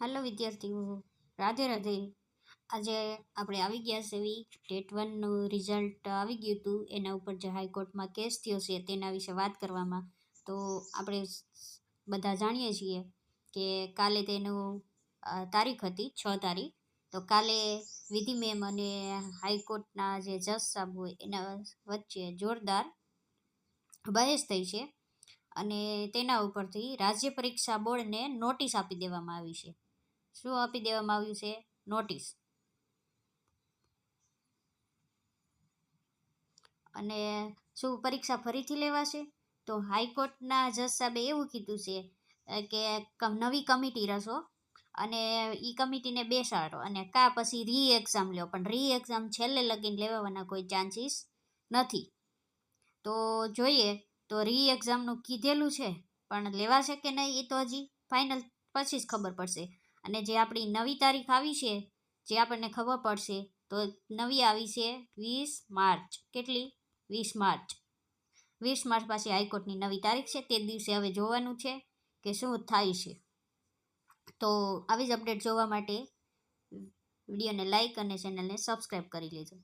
હાલો વિદ્યાર્થીઓ, રાધે રાધે. આજે આપણે આવી ગયા છે ટેટ 1નું રિઝલ્ટ આવી ગયું હતું. એના ઉપર જે હાઈકોર્ટમાં કેસ થયો છે તેના વિશે વાત કરવામાં. તો આપણે બધા જાણીએ છીએ કે કાલે તેનું તારીખ હતી 6 તારીખ. તો કાલે વિધિ મેમ અને હાઈકોર્ટના જે જજ સાહેબ હોય એના વચ્ચે જોરદાર બહેસ થઈ છે અને તેના ઉપરથી રાજ્ય પરીક્ષા બોર્ડને નોટિસ આપી દેવામાં આવી છે. શું આપી દેવામાં આવ્યું છે? નોટિસ. અને શું પરીક્ષા ફરીથી લેવાશે? તો હાઈકોર્ટના જજ સાહેબે એવું કીધું છે કે નવી કમિટી રચો અને એ કમિટીને બેસાડો અને પછી રી એક્ઝામ લો, પણ રી એક્ઝામ છેલ્લે લગીને લેવાના કોઈ ચાન્સીસ નથી. તો જોઈએ, તો રી એક્ઝામનું કીધેલું છે, પણ લેવાશે કે નહીં એ તો હજી ફાઇનલ પછી જ ખબર પડશે. અને જે આપણી નવી તારીખ આવી છે, જે આપણને ખબર પડશે, તો નવી આવી છે 20 માર્ચ. કેટલી? 20 માર્ચ. 20 માર્ચ પાછી હાઈકોર્ટની નવી તારીખ છે. તે દિવસે હવે જોવાનું છે કે શું થાય છે. તો આવી જ અપડેટ જોવા માટે વિડીયોને લાઈક અને ચેનલને સબસ્ક્રાઈબ કરી લેજો.